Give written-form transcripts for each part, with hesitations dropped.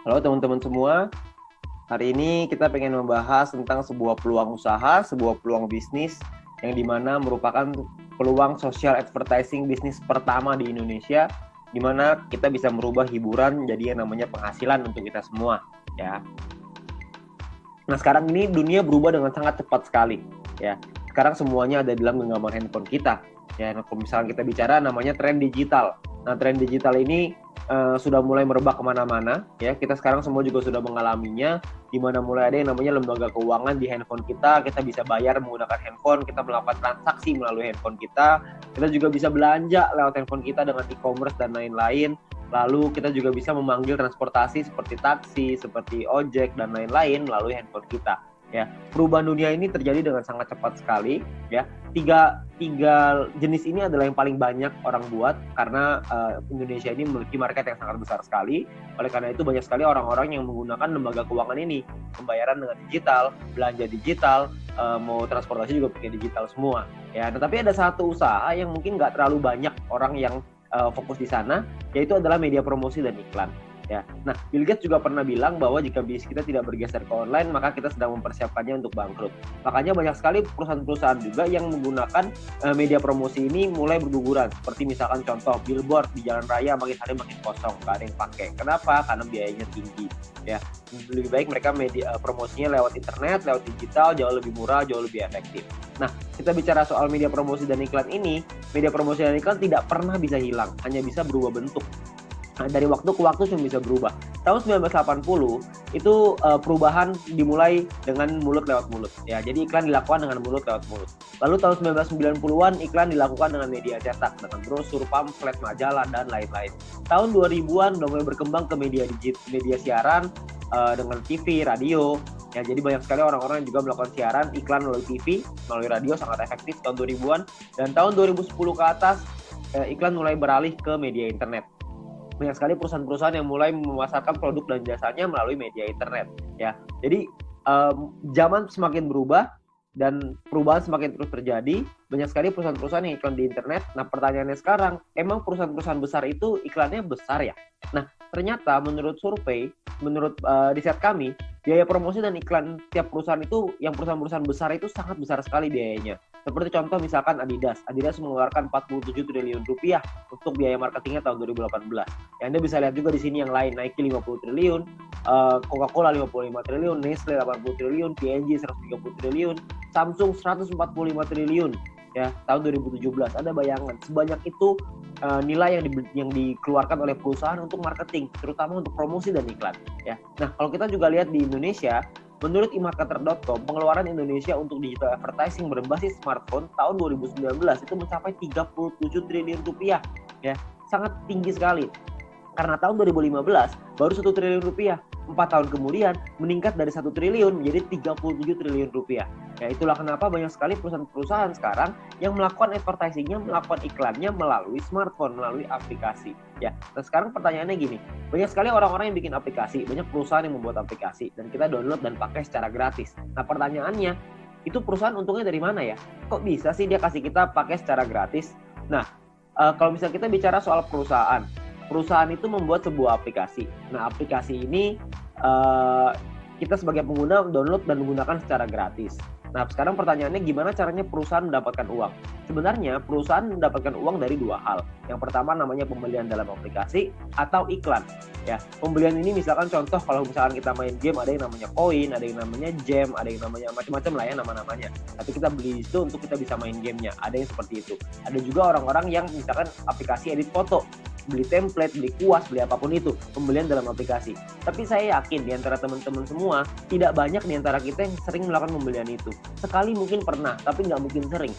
Halo teman-teman semua, hari ini kita pengen membahas tentang sebuah peluang usaha, sebuah peluang bisnis yang dimana merupakan peluang social advertising bisnis pertama di Indonesia, dimana kita bisa merubah hiburan jadi yang namanya penghasilan untuk kita semua, ya. Nah sekarang ini dunia berubah dengan sangat cepat sekali, ya. Sekarang semuanya ada dalam genggaman handphone kita, ya. Nah, kalau misalnya kita bicara namanya tren digital. Nah tren digital ini sudah mulai merebak kemana-mana, ya. Kita sekarang semua juga sudah mengalaminya, di mana mulai ada yang namanya lembaga keuangan di handphone kita. Kita bisa bayar menggunakan handphone, kita melakukan transaksi melalui handphone kita juga bisa belanja lewat handphone kita dengan e-commerce dan lain-lain. Lalu kita juga bisa memanggil transportasi seperti taksi, seperti ojek dan lain-lain melalui handphone kita. Ya, perubahan dunia ini terjadi dengan sangat cepat sekali. Ya, tiga jenis ini adalah yang paling banyak orang buat karena Indonesia ini memiliki market yang sangat besar sekali. Oleh karena itu banyak sekali orang-orang yang menggunakan lembaga keuangan ini, pembayaran dengan digital, belanja digital, mau transportasi juga pakai digital semua. Ya, tetapi ada satu usaha yang mungkin nggak terlalu banyak orang yang fokus di sana, yaitu adalah media promosi dan iklan. Ya, nah Bill Gates juga pernah bilang bahwa jika bisnis kita tidak bergeser ke online, maka kita sedang mempersiapkannya untuk bangkrut. Makanya banyak sekali perusahaan-perusahaan juga yang menggunakan media promosi ini mulai berguguran. Seperti misalkan contoh billboard di jalan raya makin hari makin kosong, nggak ada yang pakai. Kenapa? Karena biayanya tinggi. Ya, lebih baik mereka media promosinya lewat internet, lewat digital, jauh lebih murah, jauh lebih efektif. Nah, kita bicara soal media promosi dan iklan ini, media promosi dan iklan tidak pernah bisa hilang, hanya bisa berubah bentuk. Nah, dari waktu ke waktu cuma bisa berubah. Tahun 1980 itu perubahan dimulai dengan mulut lewat mulut. Ya, jadi iklan dilakukan dengan mulut lewat mulut. Lalu tahun 1990-an iklan dilakukan dengan media cetak, dengan brosur, pamflet, majalah dan lain-lain. Tahun 2000-an udah mulai berkembang ke media siaran dengan TV, radio. Ya, jadi banyak sekali orang-orang yang juga melakukan siaran iklan melalui TV, melalui radio sangat efektif tahun 2000-an, dan tahun 2010 ke atas iklan mulai beralih ke media internet. Banyak sekali perusahaan-perusahaan yang mulai memasarkan produk dan jasanya melalui media internet, ya. Jadi zaman semakin berubah dan perubahan semakin terus terjadi. Banyak sekali perusahaan-perusahaan yang iklan di internet. Nah, pertanyaannya sekarang, emang perusahaan-perusahaan besar itu iklannya besar ya? Nah, ternyata menurut survei, menurut riset kami, biaya promosi dan iklan tiap perusahaan itu, yang perusahaan-perusahaan besar itu sangat besar sekali biayanya. Seperti contoh misalkan Adidas mengeluarkan 47 triliun rupiah untuk biaya marketingnya tahun 2018. Ya, Anda bisa lihat juga di sini yang lain, Nike 50 triliun, Coca-Cola 55 triliun, Nestle 80 triliun, P&G 130 triliun, Samsung 145 triliun ya tahun 2017. Ada bayangan sebanyak itu nilai yang dikeluarkan oleh perusahaan untuk marketing, terutama untuk promosi dan iklan ya. Nah, kalau kita juga lihat di Indonesia, menurut emarketer.com, pengeluaran Indonesia untuk digital advertising berbasis smartphone tahun 2019 itu mencapai 37 triliun rupiah ya. Sangat tinggi sekali. Karena tahun 2015 baru 1 triliun rupiah. 4 tahun kemudian meningkat dari 1 triliun menjadi 37 triliun rupiah. Ya, itulah kenapa banyak sekali perusahaan-perusahaan sekarang yang melakukan advertisingnya, melakukan iklannya melalui smartphone, melalui aplikasi. Ya, nah sekarang pertanyaannya gini, banyak sekali orang-orang yang bikin aplikasi, banyak perusahaan yang membuat aplikasi, dan kita download dan pakai secara gratis. Nah pertanyaannya, itu perusahaan untungnya dari mana ya? Kok bisa sih dia kasih kita pakai secara gratis? Nah, kalau misalnya kita bicara soal perusahaan itu membuat sebuah aplikasi. Nah, aplikasi ini kita sebagai pengguna download dan menggunakan secara gratis. Nah, sekarang pertanyaannya gimana caranya perusahaan mendapatkan uang? Sebenarnya perusahaan mendapatkan uang dari dua hal. Yang pertama namanya pembelian dalam aplikasi atau iklan. Ya, pembelian ini misalkan contoh kalau misalkan kita main game, ada yang namanya koin, ada yang namanya gem, ada yang namanya macam-macam lah ya nama-namanya. Tapi kita beli itu untuk kita bisa main gamenya. Ada yang seperti itu. Ada juga orang-orang yang misalkan aplikasi edit foto, beli template, beli kuas, beli apapun itu, pembelian dalam aplikasi. Tapi saya yakin di antara teman-teman semua, tidak banyak di antara kita yang sering melakukan pembelian itu. Sekali mungkin pernah, tapi nggak mungkin sering.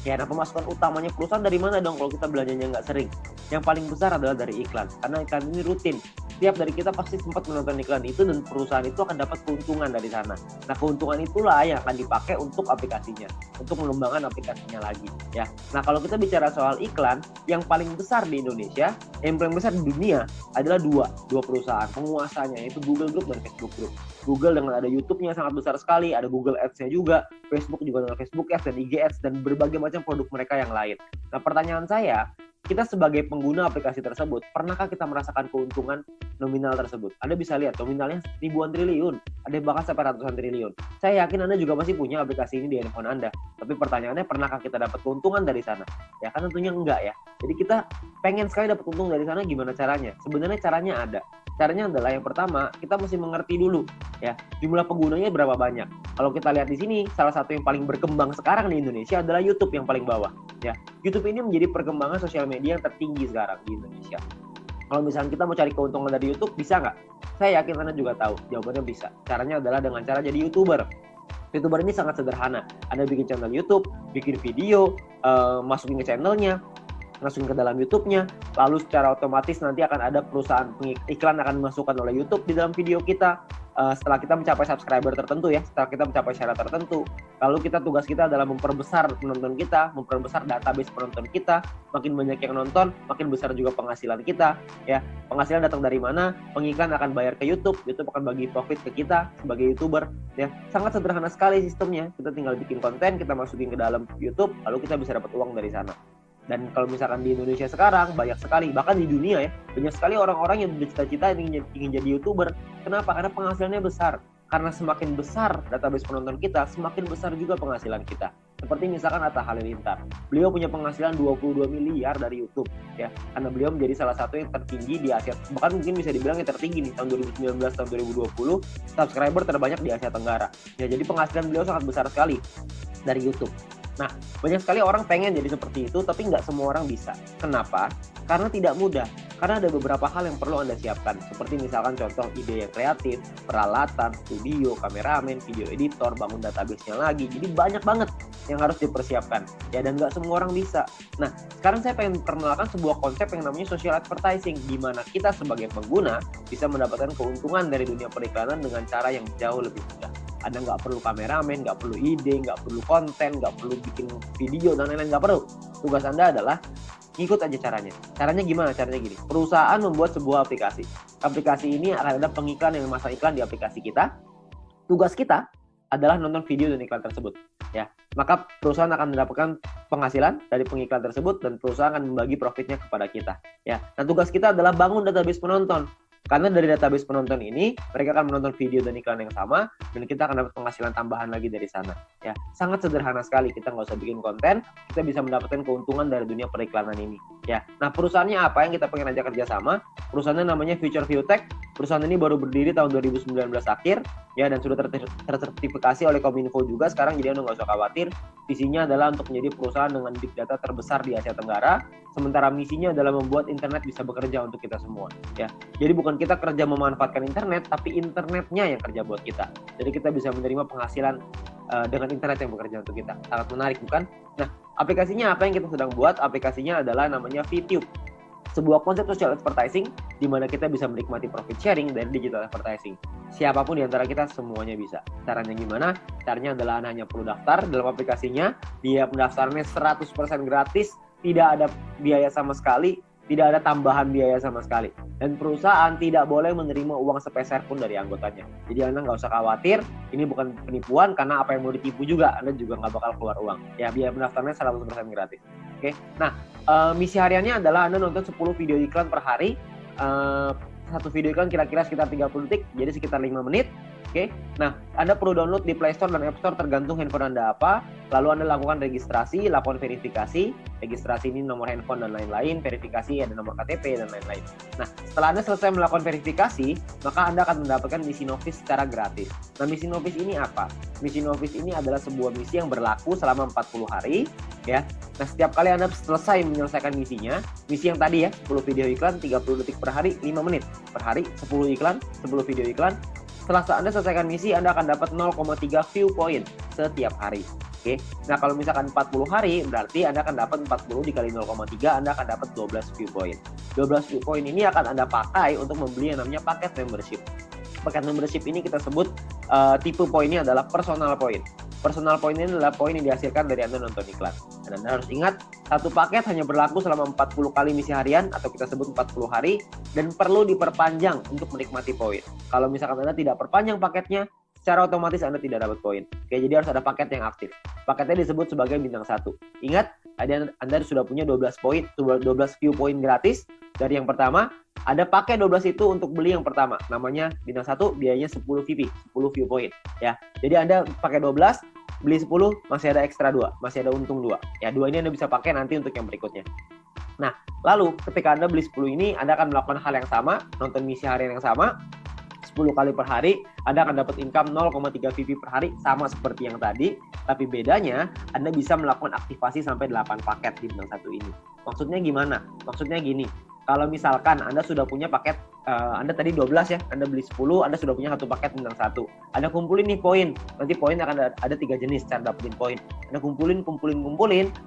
Ya, nah pemasukan utamanya perusahaan dari mana dong kalau kita belanjanya nggak sering? Yang paling besar adalah dari iklan, karena iklan ini rutin. Setiap dari kita pasti sempat menonton iklan itu dan perusahaan itu akan dapat keuntungan dari sana. Nah, keuntungan itulah yang akan dipakai untuk aplikasinya, untuk mengembangkan aplikasinya lagi. Ya, nah kalau kita bicara soal iklan, yang paling besar di Indonesia, yang paling besar di dunia adalah dua perusahaan penguasanya, yaitu Google Group dan Facebook Group. Google dengan ada YouTube-nya sangat besar sekali, ada Google Ads-nya juga, Facebook juga dengan Facebook Ads dan IG Ads dan berbagai macam produk mereka yang lain. Nah, pertanyaan saya, kita sebagai pengguna aplikasi tersebut, pernahkah kita merasakan keuntungan nominal tersebut? Anda bisa lihat nominalnya ribuan triliun, ada bahkan sampai ratusan triliun. Saya yakin Anda juga pasti punya aplikasi ini di handphone Anda. Tapi pertanyaannya, pernahkah kita dapat keuntungan dari sana? Ya kan tentunya enggak ya. Jadi kita pengen sekali dapat untung dari sana, gimana caranya? Sebenarnya caranya ada. Caranya adalah yang pertama, kita mesti mengerti dulu ya, jumlah penggunanya berapa banyak. Kalau kita lihat di sini, salah satu yang paling berkembang sekarang di Indonesia adalah YouTube yang paling bawah ya. YouTube ini menjadi perkembangan sosial media yang tertinggi sekarang di Indonesia. Kalau misalnya kita mau cari keuntungan dari YouTube, bisa nggak? Saya yakin Anda juga tahu, jawabannya bisa. Caranya adalah dengan cara jadi YouTuber. YouTuber ini sangat sederhana. Anda bikin channel YouTube, bikin video, masukin ke channelnya, masukin ke dalam YouTube-nya, lalu secara otomatis nanti akan ada perusahaan iklan akan dimasukkan oleh YouTube di dalam video kita. Setelah kita mencapai subscriber tertentu ya, setelah kita mencapai syarat tertentu, lalu tugas kita adalah memperbesar penonton kita, memperbesar database penonton kita. Makin banyak yang nonton, makin besar juga penghasilan kita ya. Penghasilan datang dari mana? Pengiklan akan bayar ke YouTube, YouTube akan bagi profit ke kita sebagai YouTuber ya. Sangat sederhana sekali sistemnya. Kita tinggal bikin konten, kita masukin ke dalam YouTube, lalu kita bisa dapat uang dari sana. Dan kalau misalkan di Indonesia sekarang, banyak sekali, bahkan di dunia ya, banyak sekali orang-orang yang bercita-cita ingin jadi YouTuber. Kenapa? Karena penghasilannya besar. Karena semakin besar database penonton kita, semakin besar juga penghasilan kita. Seperti misalkan Atta Halilintar. Beliau punya penghasilan 22 miliar dari YouTube ya. Karena beliau menjadi salah satu yang tertinggi di Asia. Bahkan mungkin bisa dibilang yang tertinggi nih tahun 2019 tahun 2020, subscriber terbanyak di Asia Tenggara. Ya, jadi penghasilan beliau sangat besar sekali dari YouTube. Nah, banyak sekali orang pengen jadi seperti itu, tapi nggak semua orang bisa. Kenapa? Karena tidak mudah. Karena ada beberapa hal yang perlu Anda siapkan. Seperti misalkan contoh ide yang kreatif, peralatan, studio, kameramen, video editor, bangun database-nya lagi. Jadi banyak banget yang harus dipersiapkan. Ya, dan nggak semua orang bisa. Nah, sekarang saya pengen perkenalkan sebuah konsep yang namanya social advertising, di mana kita sebagai pengguna bisa mendapatkan keuntungan dari dunia periklanan dengan cara yang jauh lebih mudah. Anda nggak perlu kameramen, nggak perlu ide, nggak perlu konten, nggak perlu bikin video, dan lain-lain, nggak perlu. Tugas Anda adalah ikut aja caranya. Caranya gimana? Caranya gini. Perusahaan membuat sebuah aplikasi. Aplikasi ini akan ada pengiklan yang memasang iklan di aplikasi kita. Tugas kita adalah nonton video dan iklan tersebut. Ya, maka perusahaan akan mendapatkan penghasilan dari pengiklan tersebut dan perusahaan akan membagi profitnya kepada kita. Ya, nah tugas kita adalah bangun database penonton. Karena dari database penonton ini, mereka akan menonton video dan iklan yang sama, dan kita akan dapat penghasilan tambahan lagi dari sana. Ya, sangat sederhana sekali. Kita nggak usah bikin konten, kita bisa mendapatkan keuntungan dari dunia periklanan ini. Ya, nah perusahaannya apa yang kita pengen ajak kerjasama? Perusahaannya namanya Future View Tech. Perusahaan ini baru berdiri tahun 2019 akhir, ya, dan sudah tersertifikasi oleh Kominfo juga sekarang. Jadi Anda nggak usah khawatir. Visinya adalah untuk menjadi perusahaan dengan big data terbesar di Asia Tenggara. Sementara misinya adalah membuat internet bisa bekerja untuk kita semua. Ya, jadi bukan kita kerja memanfaatkan internet, tapi internetnya yang kerja buat kita. Jadi kita bisa menerima penghasilan dengan internet yang bekerja untuk kita. Sangat menarik, bukan? Nah, aplikasinya apa yang kita sedang buat? Aplikasinya adalah namanya VTube. Sebuah konsep social advertising di mana kita bisa menikmati profit sharing dari digital advertising. Siapapun di antara kita semuanya bisa. Caranya gimana? Caranya adalah Anda hanya perlu daftar dalam aplikasinya. Dia pendaftarannya 100% gratis, tidak ada biaya sama sekali, tidak ada tambahan biaya sama sekali. Dan perusahaan tidak boleh menerima uang sepeser pun dari anggotanya. Jadi Anda nggak usah khawatir, ini bukan penipuan, karena apa yang mau ditipu juga, Anda juga nggak bakal keluar uang. Ya, biaya pendaftarannya 100% gratis. Oke, nah misi hariannya adalah Anda nonton 10 video iklan per hari. Satu video iklan kira-kira sekitar 30 detik, jadi sekitar 5 menit. Oke, nah Anda perlu download di Play Store dan App Store tergantung handphone Anda apa. Lalu Anda lakukan registrasi, lakukan verifikasi. Registrasi ini nomor handphone dan lain-lain, verifikasi ada nomor KTP dan lain-lain. Nah, setelah Anda selesai melakukan verifikasi, maka Anda akan mendapatkan misi novis secara gratis. Nah, misi novis ini apa? Misi novis ini adalah sebuah misi yang berlaku selama 40 hari, ya. Nah, setiap kali Anda selesai menyelesaikan misinya, misi yang tadi ya, 10 video iklan, 30 detik per hari, 5 menit per hari, 10 iklan, 10 video iklan. Setelah Anda selesaikan misi, Anda akan dapat 0,3 view point setiap hari. Oke. Nah, kalau misalkan 40 hari, berarti Anda akan dapat 40 dikali 0,3, Anda akan dapat 12 view point. 12 view point ini akan Anda pakai untuk membeli yang namanya paket membership. Paket membership ini kita sebut tipe poinnya adalah personal point. Personal point ini adalah poin yang dihasilkan dari Anda nonton iklan. Dan Anda harus ingat, satu paket hanya berlaku selama 40 kali misi harian, atau kita sebut 40 hari, dan perlu diperpanjang untuk menikmati poin. Kalau misalkan Anda tidak perpanjang paketnya, secara otomatis Anda tidak dapat poin. Oke, jadi harus ada paket yang aktif. Paketnya disebut sebagai bintang 1. Ingat, Anda sudah punya 12 poin, 12 view poin gratis dari yang pertama. Ada pakai 12 itu untuk beli yang pertama. Namanya bintang 1, biayanya 10 VP, 10 view point. Ya. Jadi Anda pakai 12, beli 10, masih ada ekstra 2, masih ada untung 2. Ya, 2 ini Anda bisa pakai nanti untuk yang berikutnya. Nah, lalu ketika Anda beli 10 ini, Anda akan melakukan hal yang sama, nonton misi harian yang sama, 10 kali per hari, Anda akan dapat income 0,3 VP per hari, sama seperti yang tadi, tapi bedanya Anda bisa melakukan aktivasi sampai 8 paket di bintang 1 ini. Maksudnya gimana? Maksudnya gini, kalau misalkan Anda sudah punya paket, Anda tadi 12 ya, Anda beli 10, Anda sudah punya satu paket bintang 1. Anda kumpulin nih poin, nanti poin akan ada 3 jenis cara dapetin poin. Anda kumpulin,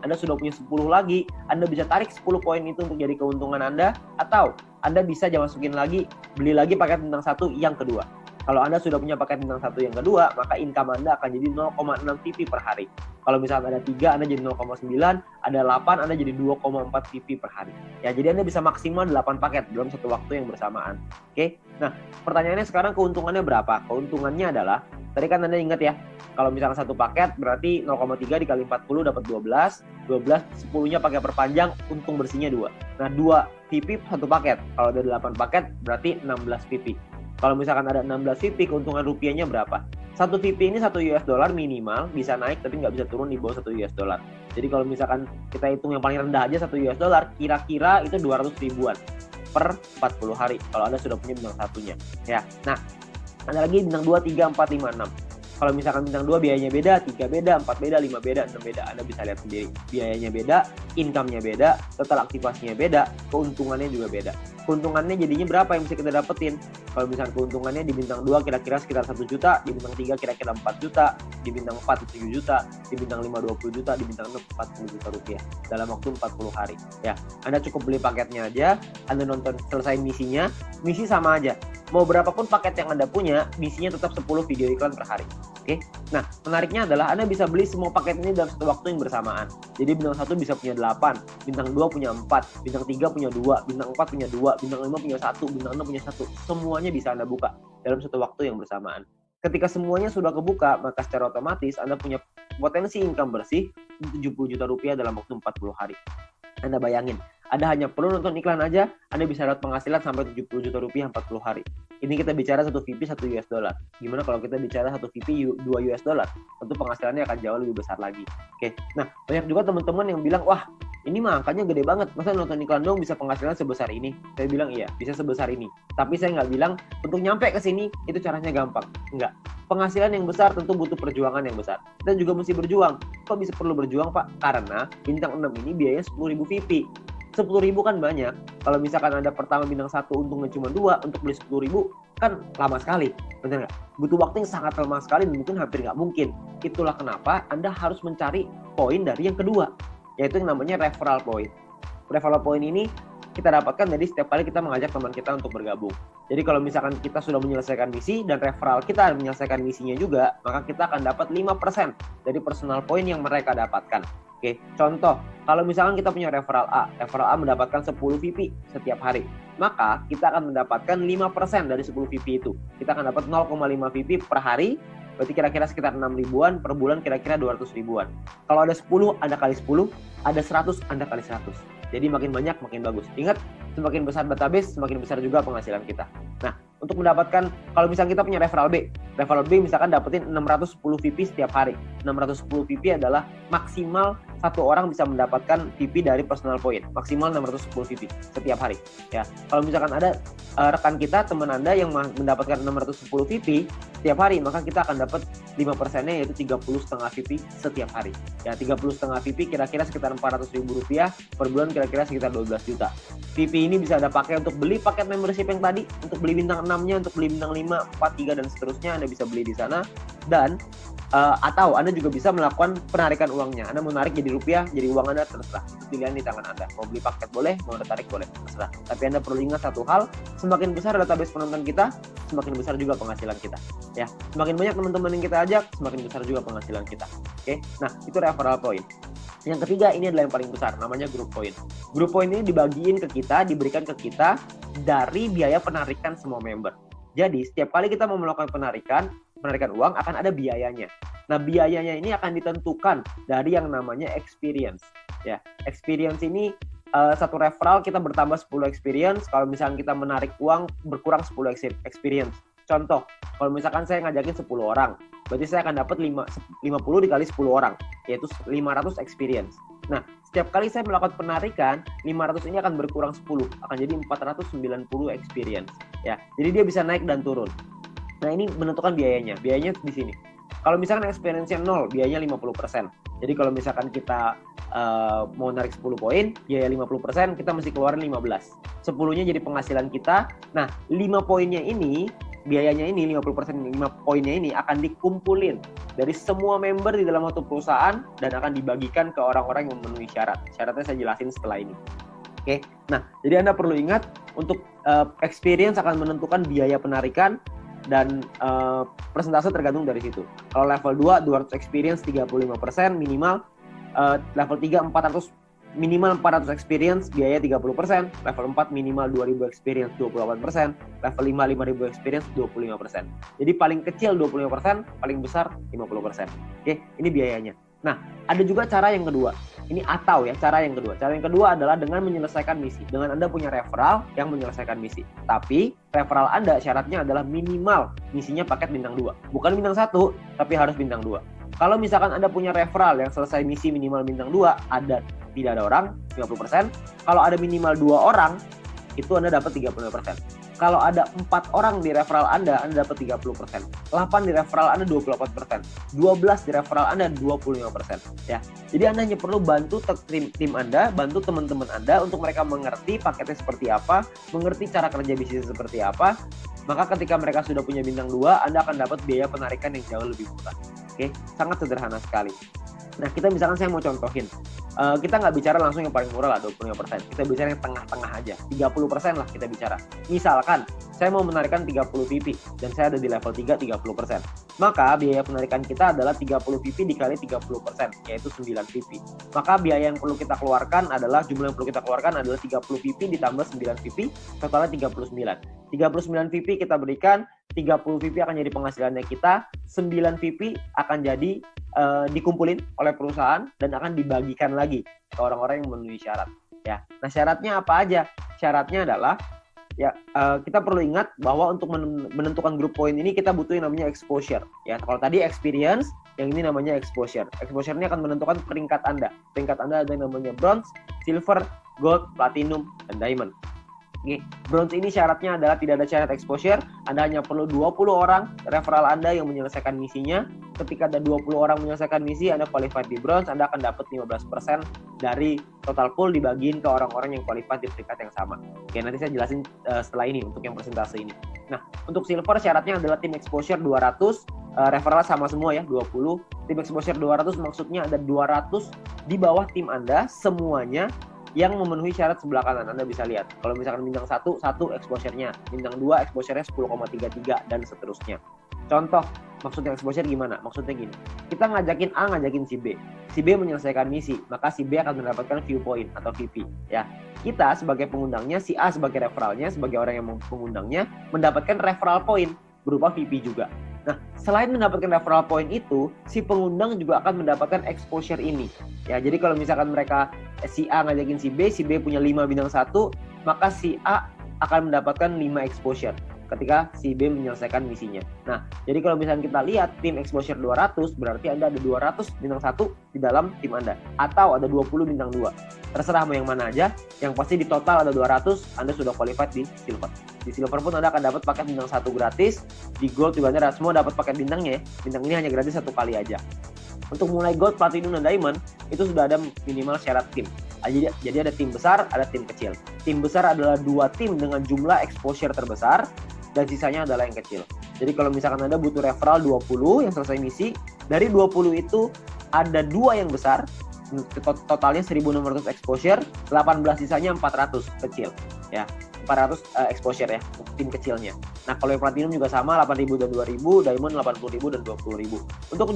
Anda sudah punya 10 lagi, Anda bisa tarik 10 poin itu untuk jadi keuntungan Anda, atau Anda bisa masukin lagi, beli lagi paket bintang 1 yang kedua. Kalau Anda sudah punya paket bintang 1 yang kedua, maka income Anda akan jadi 0,6 VP per hari. Kalau misalnya ada 3, Anda jadi 0,9, ada 8, Anda jadi 2,4 VP per hari. Ya, jadi Anda bisa maksimal 8 paket dalam satu waktu yang bersamaan. Oke? Nah, pertanyaannya sekarang keuntungannya berapa? Keuntungannya adalah, tadi kan Anda ingat ya, kalau misalnya satu paket berarti 0,3 dikali 40 dapat 12, 10-nya pakai perpanjang, untung bersihnya 2. Nah, 2 VP satu paket. Kalau ada 8 paket berarti 16 VP. Kalau misalkan ada 16 VP, keuntungan rupiahnya berapa? Satu VP ini $1 minimal, bisa naik tapi nggak bisa turun di bawah $1. Jadi kalau misalkan kita hitung yang paling rendah aja $1, kira-kira itu 200 ribuan per 40 hari kalau Anda sudah punya bintang satunya. Ya. Nah, ada lagi bintang 2, 3, 4, 5, 6. Kalau misalkan bintang 2 biayanya beda, 3 beda, 4 beda, 5 beda, 6 beda. Anda bisa lihat sendiri. Biayanya beda, income-nya beda, total aktivasinya beda, keuntungannya juga beda. Keuntungannya jadinya berapa yang bisa kita dapetin? Kalau misalkan keuntungannya di bintang 2 kira-kira sekitar 1 juta, di bintang 3 kira-kira 4 juta, di bintang 4 7 juta, di bintang 5 20 juta, di bintang 6 40 juta rupiah dalam waktu 40 hari. Ya, Anda cukup beli paketnya aja, Anda nonton selesai misinya, misi sama aja. Mau berapapun paket yang Anda punya, misinya tetap 10 video iklan per hari. Oke. Nah, menariknya adalah Anda bisa beli semua paket ini dalam satu waktu yang bersamaan. Jadi bintang 1 bisa punya 8, bintang 2 punya 4, bintang 3 punya 2, bintang 4 punya 2, bintang 5 punya 1, bintang 6 punya 1. Semuanya bisa Anda buka dalam satu waktu yang bersamaan. Ketika semuanya sudah kebuka, maka secara otomatis Anda punya potensi income bersih 70 juta rupiah dalam waktu 40 hari. Anda bayangin, Anda hanya perlu nonton iklan aja, Anda bisa dapat penghasilan sampai 70 juta rupiah 40 hari. Ini kita bicara 1 VP $1. Gimana kalau kita bicara 1 VP $2? Tentu penghasilannya akan jauh lebih besar lagi. Oke. Nah, banyak juga teman-teman yang bilang, wah, ini mah angkanya gede banget. Masa nonton iklan dong bisa penghasilan sebesar ini? Saya bilang iya, bisa sebesar ini. Tapi saya nggak bilang untuk nyampe ke sini itu caranya gampang. Enggak. Penghasilan yang besar tentu butuh perjuangan yang besar. Kita juga mesti berjuang. Kok bisa perlu berjuang, Pak? Karena bintang 6 ini biayanya 10.000 VP. 10.000 kan banyak. Kalau misalkan Anda pertama bintang 1 untungnya cuma 2, untuk beli 10.000 kan lama sekali. Benar nggak? Butuh waktu yang sangat lama sekali dan mungkin hampir nggak mungkin. Itulah kenapa Anda harus mencari poin dari yang kedua, yaitu yang namanya referral point. Referral point ini kita dapatkan dari setiap kali kita mengajak teman kita untuk bergabung. Jadi kalau misalkan kita sudah menyelesaikan misi dan referral kita menyelesaikan misinya juga, maka kita akan dapat 5% dari personal point yang mereka dapatkan. Oke, contoh, kalau misalkan kita punya referral A mendapatkan 10 VP setiap hari, maka kita akan mendapatkan 5% dari 10 VP itu. Kita akan dapat 0,5 VP per hari, berarti kira-kira sekitar 6 ribuan, per bulan kira-kira 200 ribuan. Kalau ada 10, Anda kali 10, ada 100, Anda kali 100. Jadi makin banyak, makin bagus. Ingat, semakin besar database, semakin besar juga penghasilan kita. Nah, untuk mendapatkan, kalau misalnya kita punya referral B misalkan dapetin 610 VP setiap hari. 610 VP adalah maksimal satu orang bisa mendapatkan VP dari personal point. Maksimal 610 VP setiap hari. Ya, kalau misalkan ada rekan kita, teman Anda yang mendapatkan 610 VP setiap hari, maka kita akan dapat 5%-nya yaitu 30,5 VP setiap hari. Ya, 30,5 VP kira-kira sekitar 400 ribu rupiah per bulan, kira-kira sekitar 12 juta. VP ini bisa Anda pakai untuk beli paket membership yang tadi, untuk beli bintang 6-nya, untuk beli bintang 5, 4, 3, dan seterusnya. Anda bisa beli di sana. Dan atau Anda juga bisa melakukan penarikan uangnya. Anda mau narik jadi rupiah, jadi uang Anda, terserah. Itu pilihan di tangan Anda. Mau beli paket boleh, mau Anda tarik boleh, terserah. Tapi Anda perlu ingat satu hal, semakin besar database penonton kita, semakin besar juga penghasilan kita. Ya, semakin banyak teman-teman yang kita ajak, semakin besar juga penghasilan kita. Oke, nah itu referral point. Yang ketiga, ini adalah yang paling besar, namanya group point. Group point ini dibagiin ke kita, diberikan ke kita dari biaya penarikan semua member. Jadi, setiap kali kita mau melakukan penarikan, penarikan uang akan ada biayanya. Nah, biayanya ini akan ditentukan dari yang namanya experience. Ya, experience ini satu referral kita bertambah 10 experience. Kalau misalkan kita menarik uang berkurang 10 experience. Contoh, kalau misalkan saya ngajakin 10 orang, berarti saya akan dapat 50 dikali 10 orang, yaitu 500 experience. Nah, setiap kali saya melakukan penarikan, 500 ini akan berkurang 10, akan jadi 490 experience. Ya, jadi dia bisa naik dan turun. Nah, ini menentukan biayanya. Biayanya di sini. Kalau misalkan experience-nya 0, biayanya 50%. Jadi kalau misalkan kita mau narik 10 poin, biaya 50%, kita mesti keluarin 15. 10-nya jadi penghasilan kita. Nah, 5 poinnya ini, biayanya ini 50%, 5 poinnya ini akan dikumpulin dari semua member di dalam satu perusahaan dan akan dibagikan ke orang-orang yang memenuhi syarat. Syaratnya saya jelasin setelah ini. Oke. Nah, jadi Anda perlu ingat untuk experience akan menentukan biaya penarikan dan persentase tergantung dari situ. Kalau level 2, 200 experience 35% minimal. Level 3, 400 minimal 400 experience, biaya 30%. Level 4 minimal 2000 experience, 28%. Level 5, 5000 experience, 25%. Jadi paling kecil 25%, paling besar 50%. Oke, ini biayanya. Nah, ada juga cara yang kedua. Ini atau ya, cara yang kedua. Cara yang kedua adalah dengan menyelesaikan misi. Dengan Anda punya referral yang menyelesaikan misi. Tapi referral Anda syaratnya adalah minimal misinya paket bintang 2. Bukan bintang 1, tapi harus bintang 2. Kalau misalkan Anda punya referral yang selesai misi minimal bintang 2, tidak ada orang, 50%. Kalau ada minimal 2 orang, itu Anda dapat 35%. Kalau ada 4 orang di referral Anda dapat 30%. 8 di referral Anda 28%. 12 di referral Anda 25%. Ya. Jadi Anda hanya perlu bantu tim Anda, bantu teman-teman Anda untuk mereka mengerti paketnya seperti apa, mengerti cara kerja bisnis seperti apa. Maka ketika mereka sudah punya bintang 2, Anda akan dapat biaya penarikan yang jauh lebih murah. Oke, sangat sederhana sekali. Nah, kita misalkan saya mau contohin. Kita nggak bicara langsung yang paling murah lah, 25%. Kita bicara yang tengah-tengah aja. 30% lah kita bicara. Misalkan, saya mau menarikan 30 PP dan saya ada di level 3, 30%. Maka biaya penarikan kita adalah 30 PP dikali 30%, yaitu 9 PP. Maka biaya yang perlu kita keluarkan adalah, jumlah yang perlu kita keluarkan adalah 30 PP ditambah 9 PP, totalnya 39. 39 PP kita berikan, 30 PP akan jadi penghasilannya kita, 9 PP akan jadi dikumpulin oleh perusahaan dan akan dibagikan lagi ke orang-orang yang memenuhi syarat. Ya, nah syaratnya apa aja? Syaratnya adalah ya kita perlu ingat bahwa untuk menentukan grup poin ini kita butuh yang namanya exposure. Ya, kalau tadi experience, yang ini namanya exposure. Exposure ini akan menentukan peringkat Anda. Peringkat Anda ada yang namanya bronze, silver, gold, platinum, dan diamond. Oke, bronze ini syaratnya adalah tidak ada syarat exposure. Anda hanya perlu 20 orang referral Anda yang menyelesaikan misinya. Ketika ada 20 orang menyelesaikan misi, Anda qualified di bronze, Anda akan dapat 15% dari total pool dibagiin ke orang-orang yang qualified di peringkat yang sama. Oke, nanti saya jelasin setelah ini untuk yang persentase ini. Nah, untuk silver syaratnya adalah tim exposure 200, referral sama semua ya, 20. Tim exposure 200 maksudnya ada 200 di bawah tim Anda semuanya yang memenuhi syarat sebelah kanan. Anda bisa lihat. Kalau misalkan bintang 1 exposure-nya. Bintang 2 exposure-nya 10,33 dan seterusnya. Contoh, maksudnya exposure gimana? Maksudnya gini. Kita ngajakin A, ngajakin si B. Si B menyelesaikan misi, maka si B akan mendapatkan view point atau VP. Ya. Kita sebagai pengundangnya, si A sebagai referralnya, sebagai orang yang mengundangnya, mendapatkan referral point berupa VP juga. Nah, selain mendapatkan referral point itu, si pengundang juga akan mendapatkan exposure ini. Ya, jadi kalau misalkan mereka si A ngajakin si B punya 5 bintang 1, maka si A akan mendapatkan 5 exposure ketika si B menyelesaikan misinya. Nah, jadi kalau misalkan kita lihat tim exposure 200, berarti Anda ada 200 bintang 1 di dalam tim Anda. Atau ada 20 bintang 2. Terserah mau yang mana aja, yang pasti di total ada 200, Anda sudah qualified di silver. Di silver pun Anda akan dapat paket bintang 1 gratis, di gold juga Anda semua dapat paket bintangnya ya. Bintang ini hanya gratis 1 kali aja. Untuk mulai gold, platinum, dan diamond, itu sudah ada minimal syarat tim. Jadi ada tim besar, ada tim kecil. Tim besar adalah 2 tim dengan jumlah exposure terbesar, dan sisanya adalah yang kecil. Jadi kalau misalkan Anda butuh referral 20 yang selesai misi, dari 20 itu ada 2 yang besar, totalnya 1.600 exposure, 18 sisanya 400 kecil. Ya, 400 exposure ya, tim kecilnya. Nah, kalau yang platinum juga sama, 8.000 dan 2.000, diamond 80.000 dan 20.000. Untuk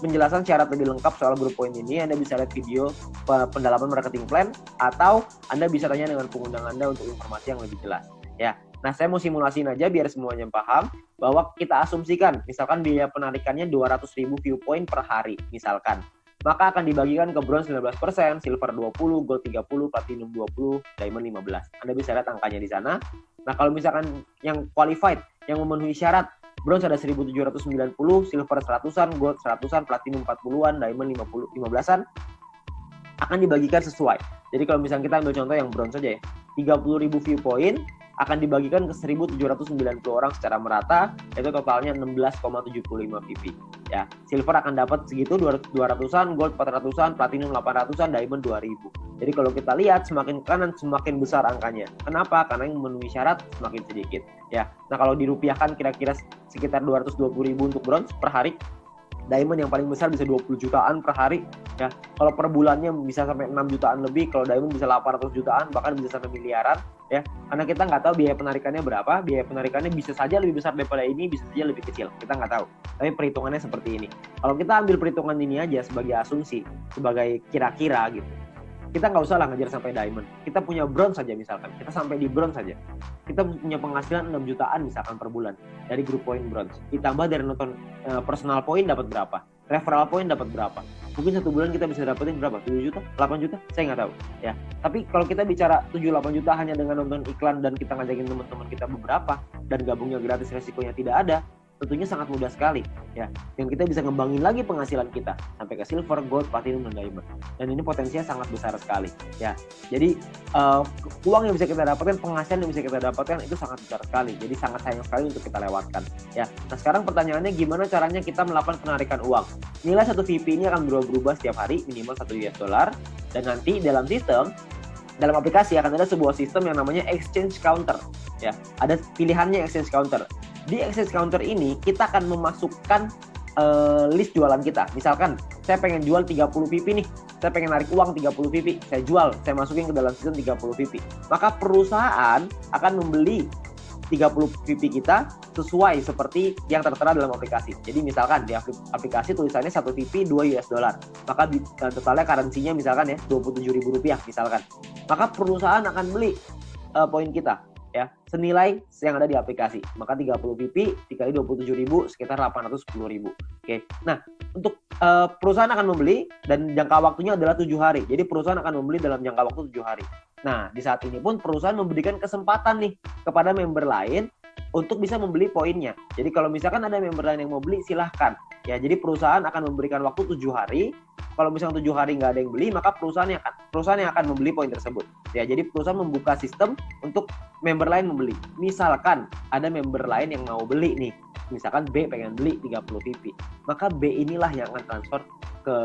penjelasan syarat lebih lengkap soal grup poin ini, Anda bisa lihat video pendalaman marketing plan, atau Anda bisa tanya dengan pengundang Anda untuk informasi yang lebih jelas. Ya, Nah, saya mau simulasiin aja biar semuanya paham bahwa kita asumsikan, misalkan biaya penarikannya 200.000 view point per hari, misalkan. Maka akan dibagikan ke bronze 19%, silver 20, gold 30, platinum 20, diamond 15. Anda bisa lihat angkanya di sana. Nah, kalau misalkan yang qualified, yang memenuhi syarat, bronze ada 1.790, silver 100-an, gold 100-an, platinum 40-an, diamond 15-an, akan dibagikan sesuai. Jadi kalau misalnya kita ambil contoh yang bronze saja ya, 30.000 view point akan dibagikan ke 1.790 orang secara merata, yaitu totalnya 16,75 VP. Ya, silver akan dapat segitu 200-an, gold 400-an, platinum 800-an, diamond 2.000. Jadi kalau kita lihat semakin kanan semakin besar angkanya. Kenapa? Karena yang memenuhi syarat semakin sedikit. Ya, nah kalau dirupiahkan kira-kira sekitar 220.000 untuk bronze per hari. Diamond yang paling besar bisa 20 jutaan per hari ya. Kalau per bulannya bisa sampai 6 jutaan lebih, kalau diamond bisa 800 jutaan, bahkan bisa sampai miliaran ya. Karena kita nggak tahu biaya penarikannya berapa, biaya penarikannya bisa saja lebih besar daripada ini, bisa saja lebih kecil, kita nggak tahu. Tapi perhitungannya seperti ini. Kalau kita ambil perhitungan ini aja sebagai asumsi, sebagai kira-kira gitu, kita nggak usah lah ngejar sampai diamond. Kita punya bronze saja misalkan, kita sampai di bronze saja. Kita punya penghasilan 6 jutaan misalkan per bulan dari grup poin bronze. Ditambah dari nonton personal point dapat berapa, referral point dapat berapa. Mungkin satu bulan kita bisa dapetin berapa? 7 juta, 8 juta? Saya nggak tahu ya. Tapi kalau kita bicara 7-8 juta hanya dengan nonton iklan dan kita ngajakin teman-teman kita beberapa dan gabungnya gratis, resikonya tidak ada, tentunya sangat mudah sekali ya. Dan kita bisa ngembangin lagi penghasilan kita sampai ke silver, gold, platinum, dan diamond. Dan ini potensinya sangat besar sekali ya. Jadi uang yang bisa kita dapatkan, penghasilan yang bisa kita dapatkan itu sangat besar sekali. Jadi sangat sayang sekali untuk kita lewatkan ya. Nah sekarang pertanyaannya gimana caranya kita melakukan penarikan uang? Nilai satu VP ini akan berubah-ubah setiap hari minimal $1 dan nanti dalam sistem, dalam aplikasi akan ada sebuah sistem yang namanya exchange counter ya. Ada pilihannya exchange counter. Di exchange counter ini kita akan memasukkan list jualan kita. Misalkan saya pengen jual 30 VP nih, saya pengen narik uang 30 VP, saya jual, saya masukin ke dalam sistem 30 VP. Maka perusahaan akan membeli 30 VP kita sesuai seperti yang tertera dalam aplikasi. Jadi misalkan di aplikasi tulisannya 1 VP $2, maka totalnya currency-nya misalkan ya Rp27.000 misalkan. Maka perusahaan akan beli poin kita ya, senilai yang ada di aplikasi. Maka 30 VP dikali 27.000 sekitar 810.000. Oke. Nah, untuk perusahaan akan membeli dan jangka waktunya adalah 7 hari. Jadi perusahaan akan membeli dalam jangka waktu 7 hari. Nah, di saat ini pun perusahaan memberikan kesempatan nih kepada member lain untuk bisa membeli poinnya. Jadi kalau misalkan ada member lain yang mau beli, silahkan. Ya, jadi perusahaan akan memberikan waktu 7 hari. Kalau misalnya 7 hari nggak ada yang beli, maka perusahaan yang akan membeli poin tersebut. Ya, jadi perusahaan membuka sistem untuk member lain membeli. Misalkan ada member lain yang mau beli nih, misalkan B pengen beli 30 VP, maka B inilah yang akan transfer ke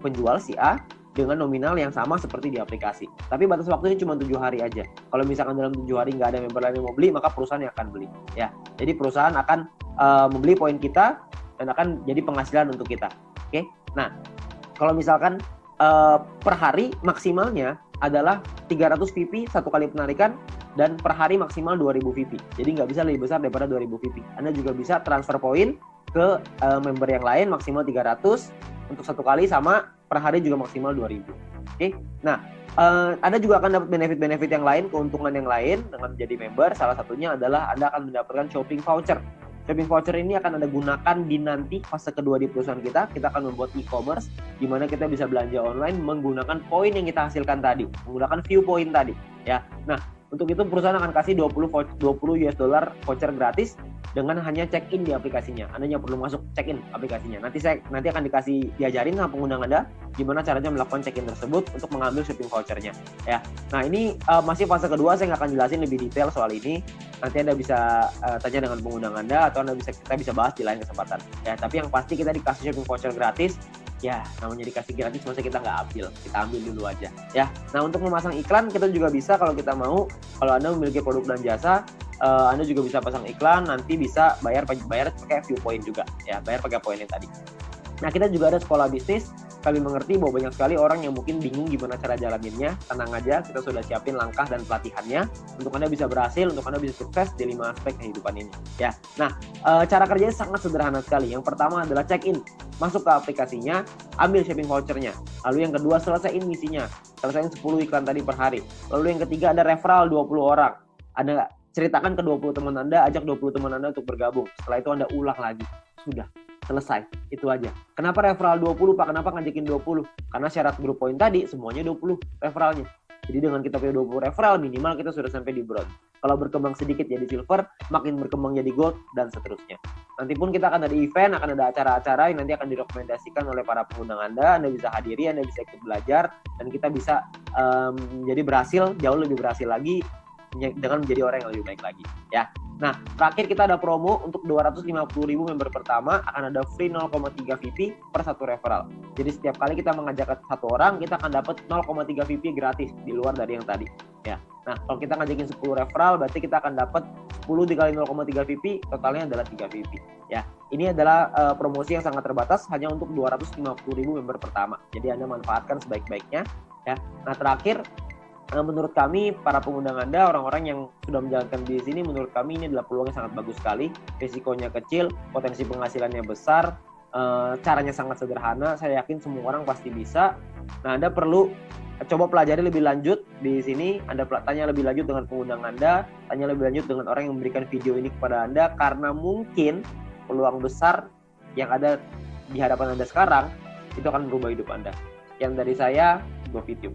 penjual si A dengan nominal yang sama seperti di aplikasi. Tapi batas waktunya cuma 7 hari aja. Kalau misalkan dalam 7 hari nggak ada member lain yang mau beli, maka perusahaan yang akan beli. Ya, jadi perusahaan akan membeli poin kita dan akan jadi penghasilan untuk kita. Oke. Nah, kalau misalkan per hari maksimalnya adalah 300 VP satu kali penarikan dan per hari maksimal 2.000 VP. Jadi nggak bisa lebih besar daripada 2.000 VP. Anda juga bisa transfer poin ke member yang lain maksimal 300 untuk satu kali, sama per hari juga maksimal 2.000. Oke. Nah, Anda juga akan dapat benefit-benefit yang lain, keuntungan yang lain dengan menjadi member. Salah satunya adalah Anda akan mendapatkan shopping voucher. Shopping voucher ini akan Anda gunakan di nanti fase kedua di perusahaan kita. Kita akan membuat e-commerce di mana kita bisa belanja online menggunakan poin yang kita hasilkan tadi, menggunakan view point tadi, ya. Nah, untuk itu perusahaan akan kasih $20 voucher gratis dengan hanya check-in di aplikasinya. Anda hanya perlu masuk check-in aplikasinya. Nanti akan diajarin sama pengguna Anda gimana caranya melakukan check-in tersebut untuk mengambil shopping vouchernya. Ya. Nah, ini masih fase kedua, saya nggak akan jelasin lebih detail soal ini. Nanti Anda bisa tanya dengan pengguna Anda atau kita bisa bahas di lain kesempatan. Ya, tapi yang pasti kita dikasih shopping voucher gratis. Ya, namanya dikasih gratis masa kita nggak ambil, kita ambil dulu aja ya. Nah, untuk memasang iklan kita juga bisa kalau kita mau. Kalau Anda memiliki produk dan jasa, Anda juga bisa pasang iklan, nanti bisa bayar pakai view point juga ya, bayar pakai poinnya tadi. Nah, kita juga ada sekolah bisnis. Kami mengerti bahwa banyak sekali orang yang mungkin bingung gimana cara jalaninnya. Tenang aja, kita sudah siapin langkah dan pelatihannya untuk Anda bisa berhasil, untuk Anda bisa sukses di 5 aspek kehidupan ini. Ya. Nah, cara kerjanya sangat sederhana sekali. Yang pertama adalah check-in. Masuk ke aplikasinya, ambil shopping vouchernya. Lalu yang kedua, selesaiin misinya. Selesaiin 10 iklan tadi per hari. Lalu yang ketiga ada referral 20 orang. Anda ceritakan ke 20 teman Anda, ajak 20 teman Anda untuk bergabung. Setelah itu Anda ulang lagi. Sudah, selesai. Itu aja. Kenapa referral 20, Pak? Kenapa ngajakin 20? Karena syarat grup poin tadi semuanya 20 referralnya. Jadi dengan kita punya 20 referral, minimal kita sudah sampai di bronze. Kalau berkembang sedikit jadi silver, makin berkembang jadi gold, dan seterusnya. Nanti pun kita akan ada event, akan ada acara-acara yang nanti akan direkomendasikan oleh para pengundang Anda. Anda bisa hadiri, Anda bisa ikut belajar, dan kita bisa jadi berhasil, jauh lebih berhasil lagi dengan menjadi orang yang lebih baik lagi. Ya. Nah, terakhir kita ada promo untuk 250.000 member pertama, akan ada free 0,3 VP per satu referral. Jadi setiap kali kita mengajak satu orang, kita akan dapat 0,3 VP gratis di luar dari yang tadi. Ya. Nah, kalau kita ngajakin 10 referral, berarti kita akan dapat 10 dikali 0,3 VP, totalnya adalah 3 VP. Ya, ini adalah promosi yang sangat terbatas, hanya untuk 250.000 member pertama. Jadi Anda manfaatkan sebaik-baiknya. Ya. Nah, terakhir, menurut kami, para pengundang Anda, orang-orang yang sudah menjalankan bisnis ini, menurut kami ini adalah peluang yang sangat bagus sekali. Risikonya kecil, potensi penghasilannya besar, caranya sangat sederhana. Saya yakin semua orang pasti bisa. Nah, Anda perlu coba pelajari lebih lanjut di sini. Anda tanya lebih lanjut dengan pengundang Anda, tanya lebih lanjut dengan orang yang memberikan video ini kepada Anda, karena mungkin peluang besar yang ada di hadapan Anda sekarang itu akan merubah hidup Anda. Yang dari saya, GoFitium.